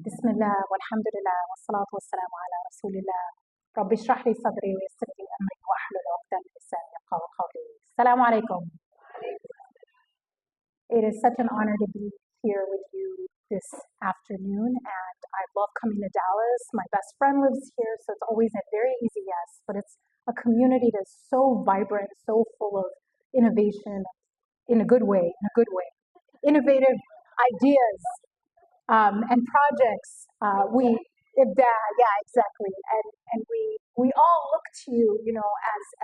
بسم الله والحمد لله والصلاة والسلام على رسول الله. رب اشرح لي صدري ويسر لي أمري واحلل عقدة من لساني يفقهوا قولي. السلام عليكم. It is such an honor to be here with you this afternoon, and I love coming to Dallas. My best friend lives here, so it's always a very easy yes, but it's a community that's so vibrant, so full of innovation in a good way, innovative ideas and projects. Yeah, exactly, and we all look to you,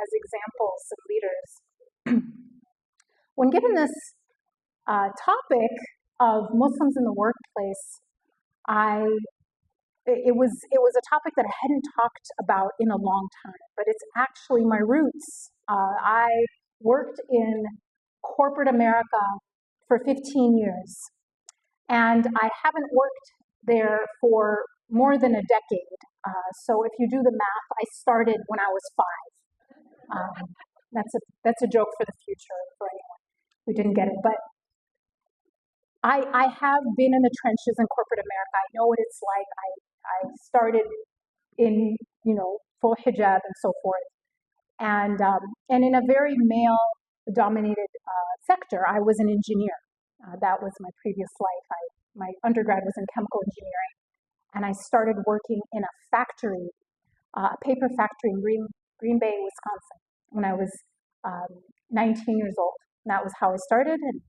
as examples of leaders. When given this topic of Muslims in the workplace, it was a topic that I hadn't talked about in a long time, but it's actually my roots. I worked in corporate America for 15 years, and I haven't worked there for more than a decade. So if you do the math, I started when I was 5. That's a joke for the future for anyone who didn't get it, but I have been in the trenches in corporate America. I know what it's like. I started in, full hijab and so forth. And in a very male-dominated sector. I was an engineer. That was my previous life. My undergrad was in chemical engineering. And I started working in a factory, a paper factory in Green Bay, Wisconsin, when I was 19 years old. And that was how I started, and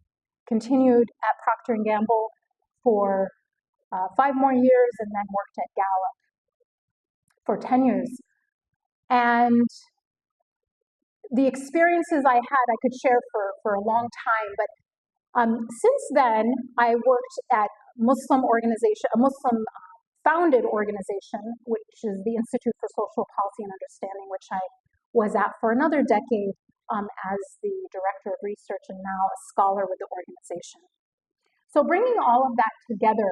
continued at Procter & Gamble for 5 more years, and then worked at Gallup for 10 years. And the experiences I had, I could share for a long time, but since then, I worked at a Muslim founded organization, which is the Institute for Social Policy and Understanding, which I was at for another decade as the director of research and now a scholar with the organization. So bringing all of that together,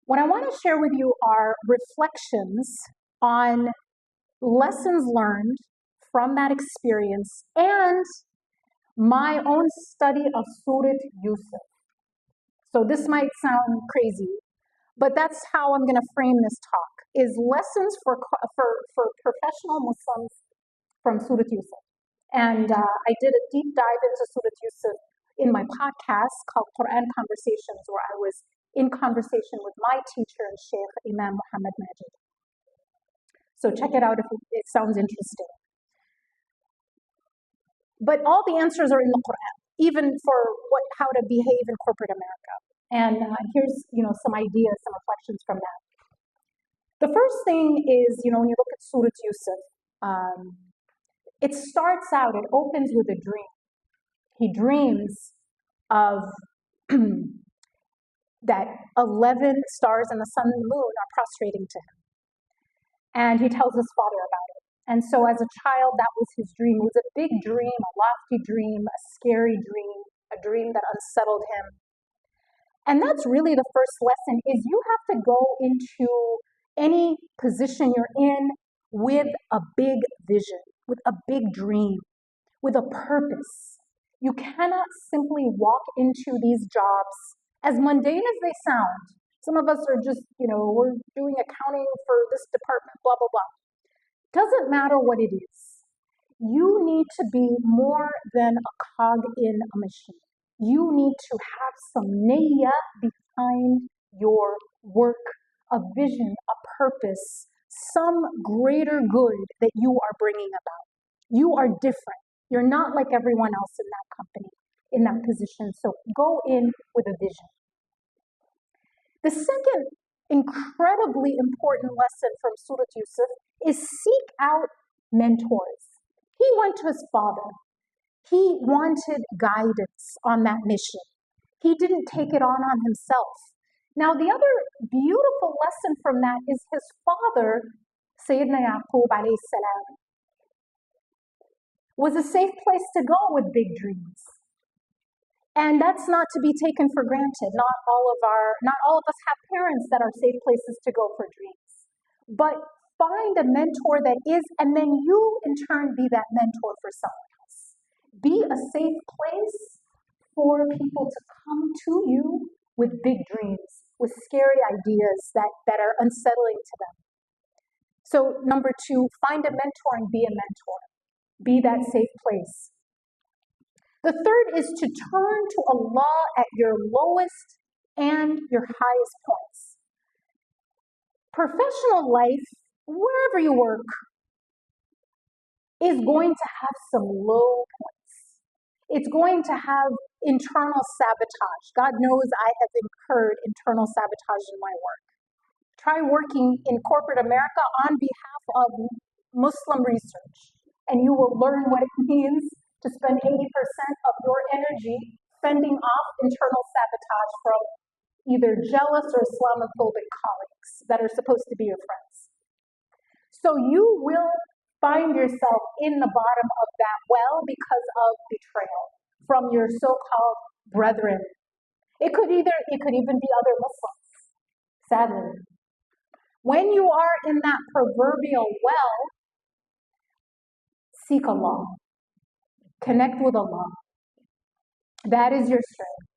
what I want to share with you are reflections on lessons learned from that experience and my own study of Surat Yusuf. So this might sound crazy, but that's how I'm going to frame this talk, is lessons for professional Muslims from Surat Yusuf. And I did a deep dive into Surat Yusuf in my podcast called Quran Conversations, where I was in conversation with my teacher and Sheikh Imam Muhammad Majid. So check it out if it sounds interesting. But all the answers are in the Quran, even for how to behave in corporate America. And here's some ideas, some reflections from that. The first thing is, when you look at Surat Yusuf, it starts out, it opens with a dream. He dreams of that 11 stars and the sun and the moon are prostrating to him. And he tells his father about it. And so as a child, that was his dream. It was a big dream, a lofty dream, a scary dream, a dream that unsettled him. And that's really the first lesson, is you have to go into any position you're in with a big vision, with a big dream, with a purpose. You cannot simply walk into these jobs, as mundane as they sound. Some of us are just, we're doing accounting for this department, blah, blah, blah. Doesn't matter what it is. You need to be more than a cog in a machine. You need to have some niyyah behind your work, a vision, a purpose, some greater good that you are bringing about. You are different. You're not like everyone else in that company, in that position. So go in with a vision. The second incredibly important lesson from Surat Yusuf is seek out mentors. He went to his father. He wanted guidance on that mission. He didn't take it on himself. Now, the other beautiful lesson from that is his father, Sayyidina Yaqub alayhi salam, was a safe place to go with big dreams. And that's not to be taken for granted. Not all of us have parents that are safe places to go for dreams. But find a mentor that is, and then you in turn be that mentor for someone else. Be a safe place for people to come to you with big dreams, with scary ideas that are unsettling to them. So number 2, find a mentor and be a mentor. Be that safe place. The third is to turn to Allah at your lowest and your highest points. Professional life, wherever you work, is going to have some low points. It's going to have internal sabotage. God knows I have incurred internal sabotage in my work. Try working in corporate America on behalf of Muslim research, and you will learn what it means to spend 80% of your energy fending off internal sabotage from either jealous or Islamophobic colleagues that are supposed to be your friends. So you will find yourself in the bottom of that well because of betrayal from your so-called brethren. It could even be other Muslims, sadly. When you are in that proverbial well, seek Allah. Connect with Allah. That is your strength.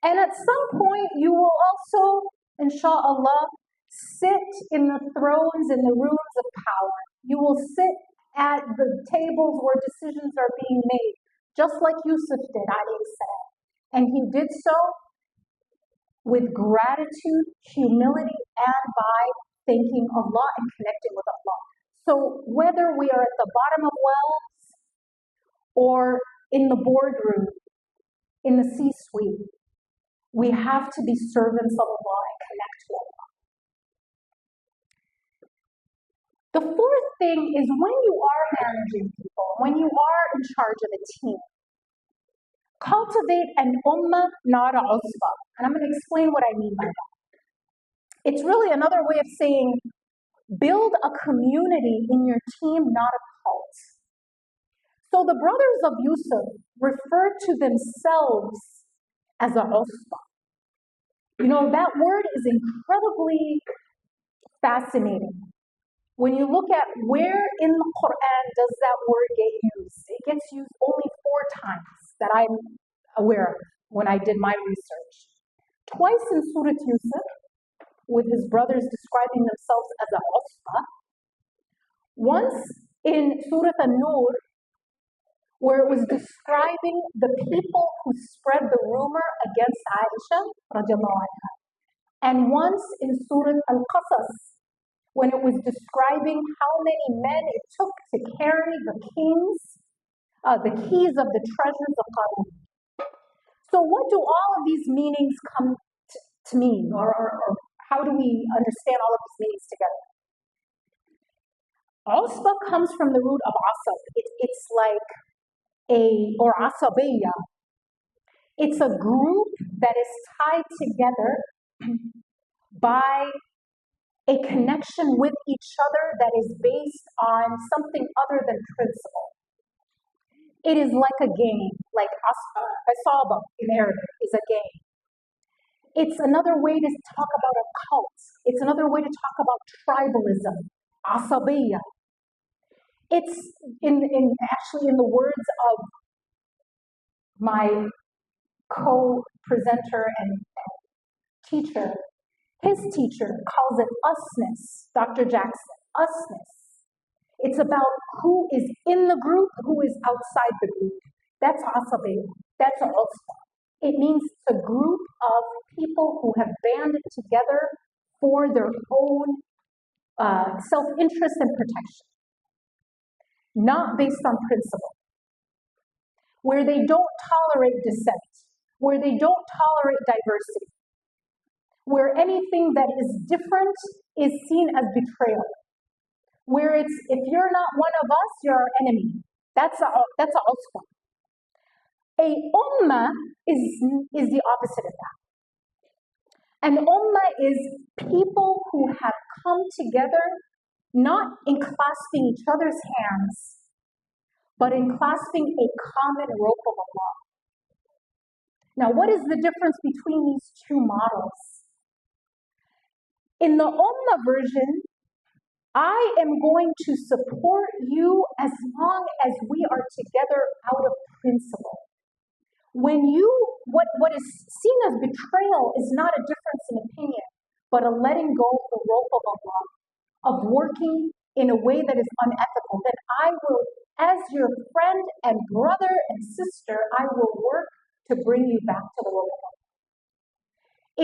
And at some point, you will also, inshallah, sit in the thrones, in the rooms of power. You will sit at the tables where decisions are being made, just like Yusuf did, alayhi salam. And he did so with gratitude, humility, and by thanking Allah and connecting with Allah. So whether we are at the bottom of wells or in the boardroom, in the C-suite, we have to be servants of Allah and connect to Allah. The fourth thing is when you are managing people, when you are in charge of a team, cultivate an ummah, not a usbah. And I'm going to explain what I mean by that. It's really another way of saying build a community in your team, not a cult. So the brothers of Yusuf referred to themselves as a usbah. You know, that word is incredibly fascinating. When you look at where in the Quran does that word get used, it gets used only 4 times that I'm aware of when I did my research. Twice in Surat Yusuf, with his brothers describing themselves as a usbah. Once in Surah An-Nur, where it was describing the people who spread the rumor against Aisha, radiallahu anha. And once in Surah Al-Qasas, when it was describing how many men it took to carry the keys of the treasures of Qarun. So what do all of these meanings come to mean, or how do we understand all of these meanings together? Usbah comes from the root of asab. It's like or asabiya. It's a group that is tied together by a connection with each other that is based on something other than principle. It is like a game, like asaba in Arabic is a game. It's another way to talk about a cult. It's another way to talk about tribalism, asabiya. It's actually in the words of my co-presenter and teacher, his teacher calls it usness, Dr. Jackson, usness. It's about who is in the group, who is outside the group. That's asabiya. That's usbah. It means it's a group of people who have banded together for their own self-interest and protection, not based on principle, where they don't tolerate dissent, where they don't tolerate diversity, where anything that is different is seen as betrayal, where it's, if you're not one of us, you're our enemy. That's a usbah. A ummah is the opposite of that. An ummah is people who have come together not in clasping each other's hands, but in clasping a common rope of Allah. Now, what is the difference between these two models? In the ummah version, I am going to support you as long as we are together out of principle. What is seen as betrayal is not a difference in opinion, but a letting go of the rope of Allah, of working in a way that is unethical, then I will, as your friend and brother and sister, I will work to bring you back to the rope of Allah.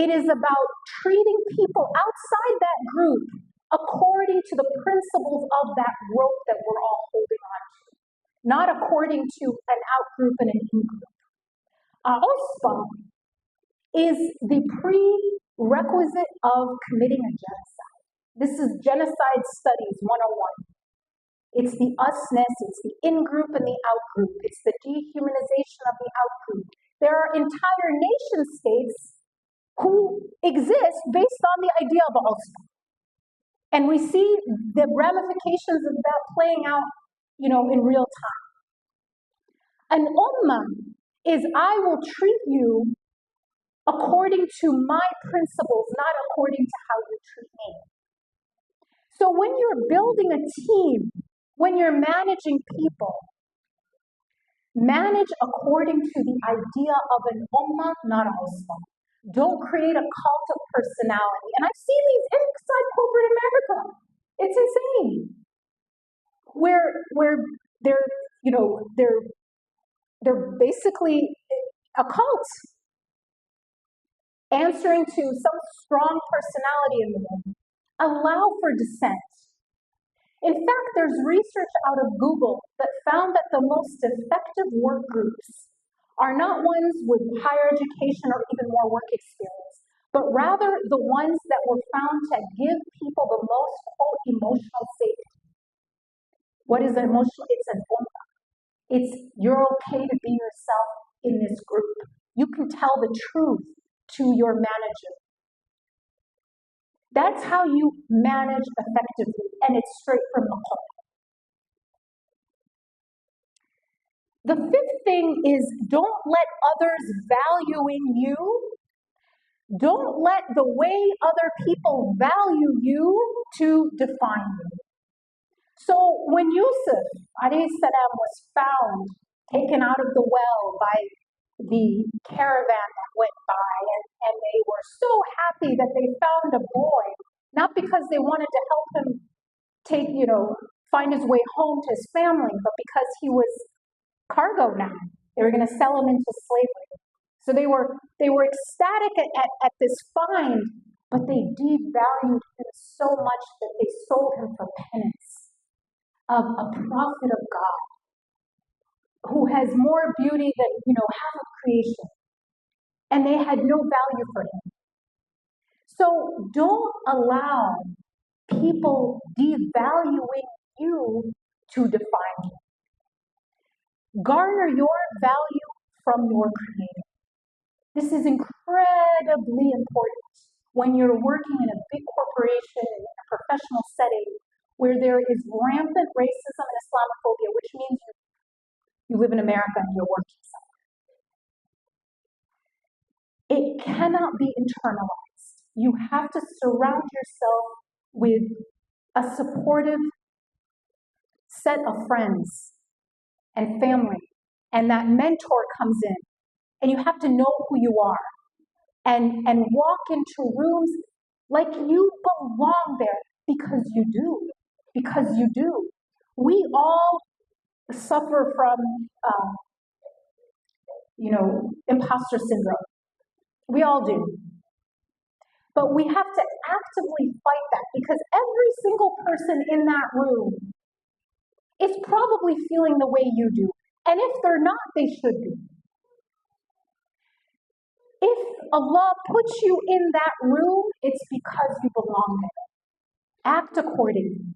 It is about treating people outside that group according to the principles of that rope that we're all holding on to, not according to an out-group and an in-group. Ospa is the prerequisite of committing a genocide. This is Genocide Studies 101. It's the usness, it's the in-group and the out-group. It's the dehumanization of the out-group. There are entire nation states who exist based on the idea of Ospa. And we see the ramifications of that playing out, in real time. An ummah is I will treat you according to my principles, not according to how you treat me. So when you're building a team, when you're managing people, manage according to the idea of an ummah, not a Muslim. Don't create a cult of personality. And I've seen these inside corporate America. It's insane. Where they're basically a cult, answering to some strong personality in the room. Allow for dissent. In fact, there's research out of Google that found that the most effective work groups are not ones with higher education or even more work experience, but rather the ones that were found to give people the most, quote, emotional safety. What is emotional? It's an ummah. It's you're okay to be yourself in this group. You can tell the truth to your manager. That's how you manage effectively, and it's straight from the Quran. The fifth thing is don't let others valuing you, don't let the way other people value you to define you. So when Yusuf alayhi salam was found, taken out of the well by the caravan that went by, and they were so happy that they found a boy, not because they wanted to help him find his way home to his family, but because he was cargo now. They were going to sell him into slavery. So they were ecstatic at this find, but they devalued him so much that they sold him for penance of a prophet of God who has more beauty than half of creation, and they had no value for him. So don't allow people devaluing you to define you. Garner your value from your Creator. This is incredibly important when you're working in a big corporation, in a professional setting, where there is rampant racism and Islamophobia, which means you live in America and you're working somewhere. It cannot be internalized. You have to surround yourself with a supportive set of friends and family, and that mentor comes in, and you have to know who you are, and walk into rooms like you belong there because you do. We all suffer from imposter syndrome. We all do. But we have to actively fight that, because every single person in that room is probably feeling the way you do. And if they're not, they should be. If Allah puts you in that room, it's because you belong there. Act accordingly.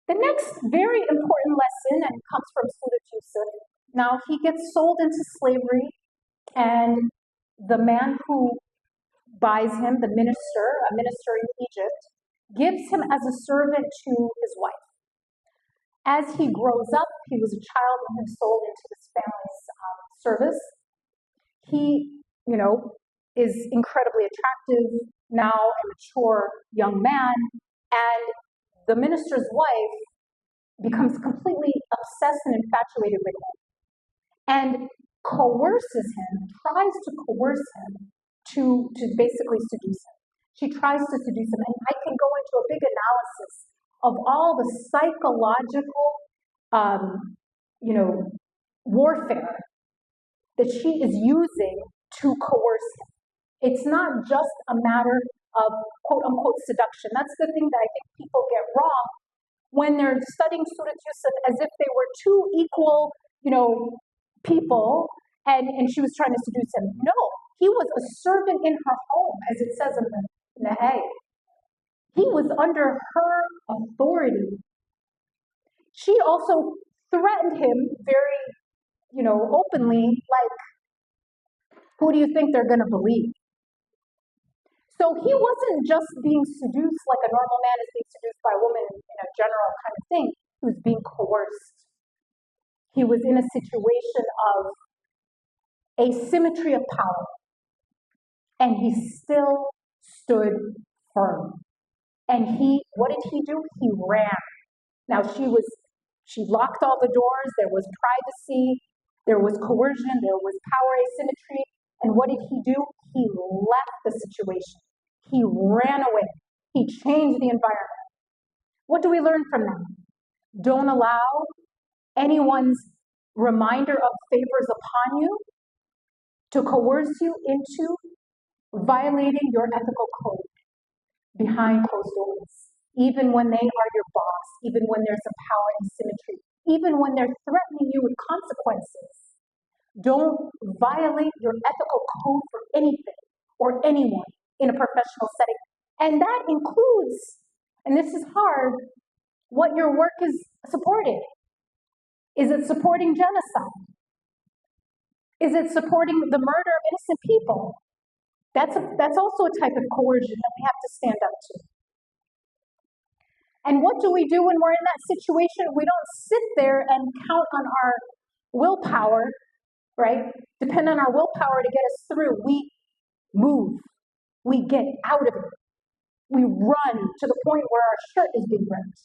The next very important lesson, and comes from Surat Yusuf. Now, he gets sold into slavery, and the man who buys him, a minister in Egypt, gives him as a servant to his wife. As he grows up, he was a child when he was sold into this family's service. He, is incredibly attractive, now a mature young man, and the minister's wife becomes completely obsessed and infatuated with him, and coerces him, tries to coerce him to basically seduce him. She tries to seduce him, and I can go into a big analysis of all the psychological, warfare that she is using to coerce him. It's not just a matter of quote unquote seduction. That's the thing that I think people get wrong when they're studying Surat Yusuf as if they were two equal, people, and she was trying to seduce him. No, he was a servant in her home, as it says in the ayah. He was under her authority. She also threatened him very, openly, like, who do you think they're going to believe? So he wasn't just being seduced like a normal man is being seduced by a woman in a general kind of thing. He was being coerced. He was in a situation of asymmetry of power, and he still stood firm. And what did he do? He ran. Now she locked all the doors, there was privacy, there was coercion, there was power asymmetry, and what did he do? He left the situation. He ran away. He changed the environment. What do we learn from that? Don't allow anyone's reminder of favors upon you to coerce you into violating your ethical code behind closed doors, even when they are your boss, even when there's a power asymmetry, even when they're threatening you with consequences. Don't violate your ethical code for anything or anyone in a professional setting. And that includes, and this is hard, what your work is supporting. Is it supporting genocide? Is it supporting the murder of innocent people? That's also a type of coercion that we have to stand up to. And what do we do when we're in that situation? We don't sit there and count on our willpower, right? Depend on our willpower to get us through. We move. We get out of it. We run to the point where our shirt is being rent.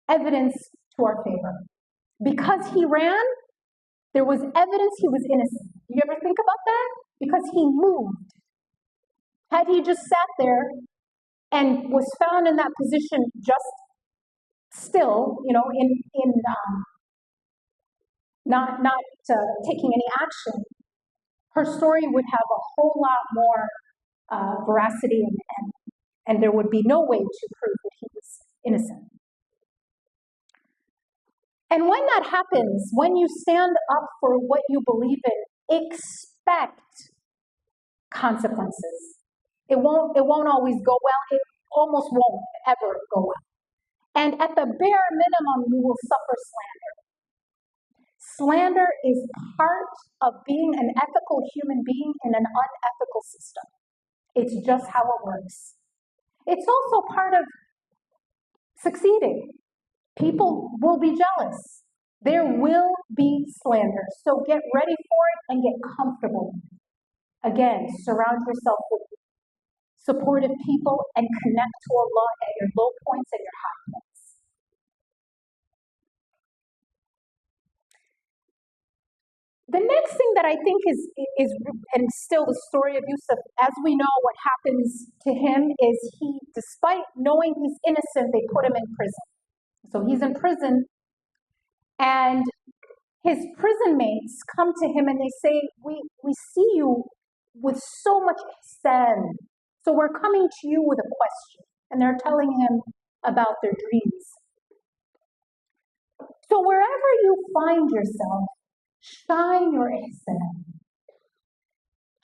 Evidence to our favor. Because he ran, there was evidence he was innocent. You ever think about that? Because he moved. Had he just sat there and was found in that position just still, not taking any action, her story would have a whole lot more veracity, and there would be no way to prove that he was innocent. And when that happens, when you stand up for what you believe in, expect consequences. It won't always go well. It almost won't ever go well. And at the bare minimum, you will suffer slander. Slander is part of being an ethical human being in an unethical system. It's just how it works. It's also part of succeeding. People will be jealous. There will be slander. So get ready for it and get comfortable. Again, surround yourself with supportive people and connect to Allah at your low points and your high points. The next thing that I think is and still the story of Yusuf, as we know what happens to him is he, despite knowing he's innocent, they put him in prison. So he's in prison, and his prison mates come to him and they say, we see you with so much ihsan, so we're coming to you with a question. And they're telling him about their dreams. So wherever you find yourself, shine your ihsan.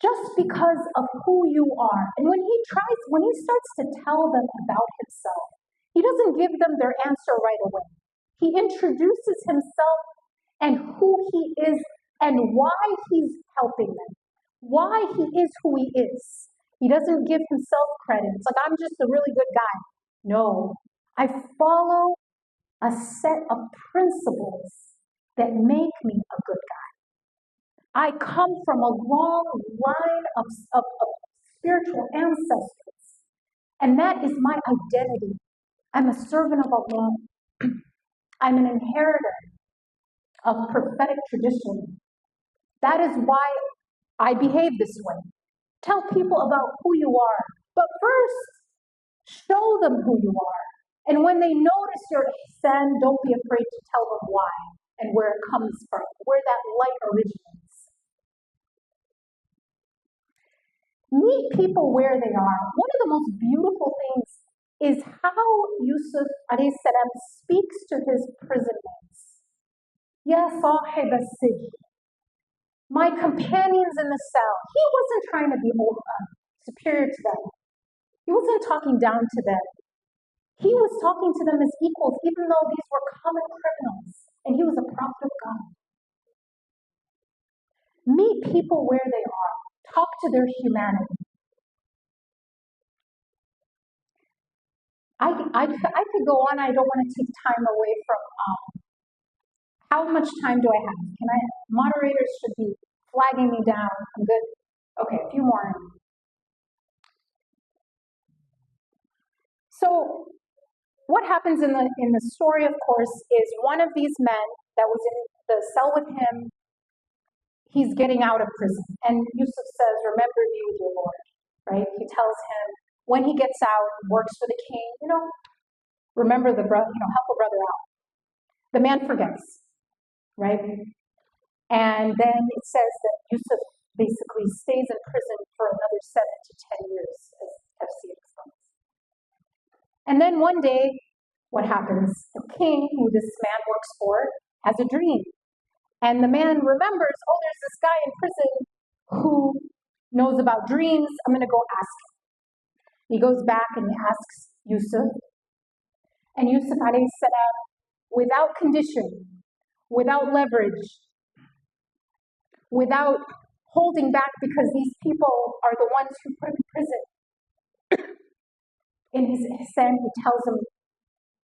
Just because of who you are. And when he starts to tell them about himself, he doesn't give them their answer right away. He introduces himself and who he is and why he's helping them, why he is who he is. He doesn't give himself credit. It's like, I'm just a really good guy. No, I follow a set of principles that make me a good guy. I come from a long line of spiritual ancestors, and that is my identity. I'm a servant of Allah. I'm an inheritor of prophetic tradition. That is why I behave this way. Tell people about who you are, but first, show them who you are. And when they notice your ihsan, don't be afraid to tell them why and where it comes from, where that light originates. Meet people where they are. One of the most beautiful things is how Yusuf alayhi salam speaks to his prison mates. Ya sahib as-sijn, my companions in the cell. He wasn't trying to be superior to them. He wasn't talking down to them. He was talking to them as equals, even though these were common criminals, and he was a prophet of God. Meet people where they are. Talk to their humanity. I could go on. I don't want to take time away from how much time do I have? Moderators should be flagging me down. I'm good. Okay, a few more. So what happens in the story, of course, is one of these men that was in the cell with him, he's getting out of prison. And Yusuf says, remember me with your Lord, right? He tells him, when he gets out, works for the king, remember the brother, help a brother out. The man forgets, right? And then it says that Yusuf basically stays in prison for another 7 to 10 years, as FC explains. And then one day, what happens? The king, who this man works for, has a dream. And the man remembers, oh, there's this guy in prison who knows about dreams. I'm going to go ask him. He goes back and he asks Yusuf. And Yusuf alayhi salam, without condition, without leverage, without holding back because these people are the ones who put him in prison. In his ihsan, he tells him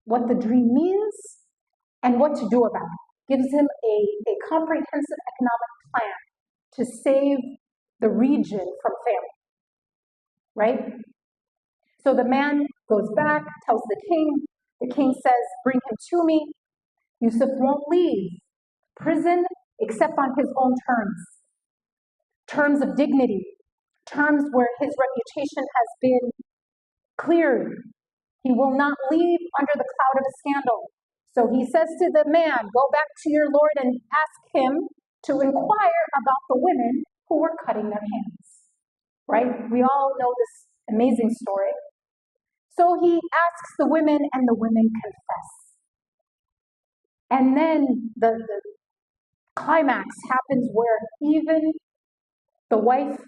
what the dream means and what to do about it. Gives him a comprehensive economic plan to save the region from famine, right? So the man goes back, tells the king says, bring him to me. Yusuf won't leave prison except on his own terms of dignity, terms where his reputation has been cleared. He will not leave under the cloud of a scandal. So he says to the man, go back to your Lord and ask him to inquire about the women who were cutting their hands, right? We all know this amazing story. So he asks the women and the women confess. And then the climax happens where even the wife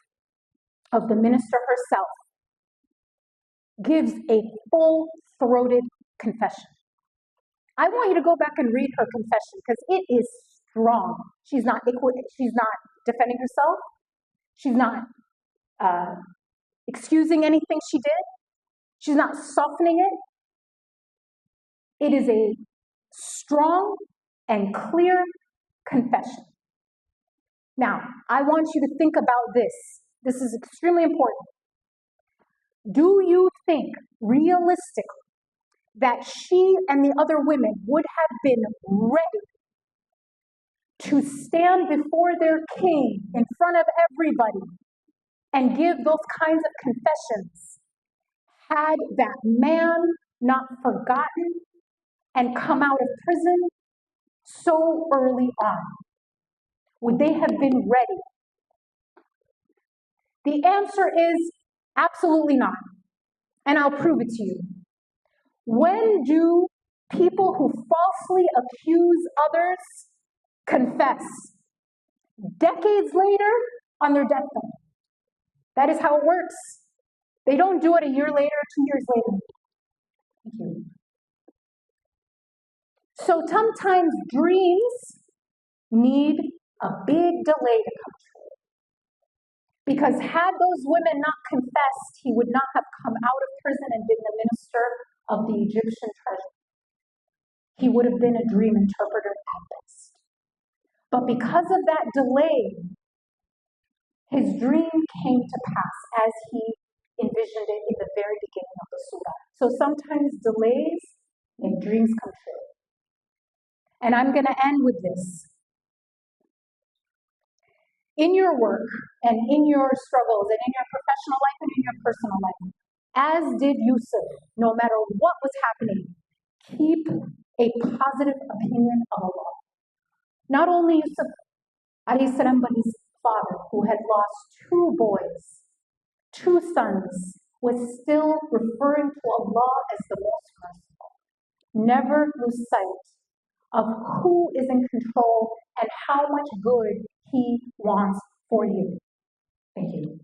of the minister herself gives a full-throated confession. I want you to go back and read her confession because it is strong. She's not defending herself. She's not excusing anything she did. She's not softening it. It is a strong and clear confession. Now, I want you to think about this. This is extremely important. Do you think realistically that she and the other women would have been ready to stand before their king in front of everybody and give those kinds of confessions had that man not forgotten and come out of prison so early on? Would they have been ready? The answer is absolutely not. And I'll prove it to you. When do people who falsely accuse others confess? Decades later on their deathbed. That is how it works. They don't do it a year later, 2 years later. Thank you. So sometimes dreams need a big delay to come true. Because had those women not confessed, he would not have come out of prison and been the minister of the Egyptian treasury. He would have been a dream interpreter at best. But because of that delay, his dream came to pass as he envisioned it in the very beginning of the surah. So sometimes delays make dreams come true. And I'm going to end with this. In your work and in your struggles and in your professional life and in your personal life, as did Yusuf, no matter what was happening, keep a positive opinion of Allah. Not only Yusuf, alayhi salam, but his father, who had lost two boys, two sons, was still referring to Allah as the most merciful. Never lose sight of who is in control and how much good He wants for you. Thank you.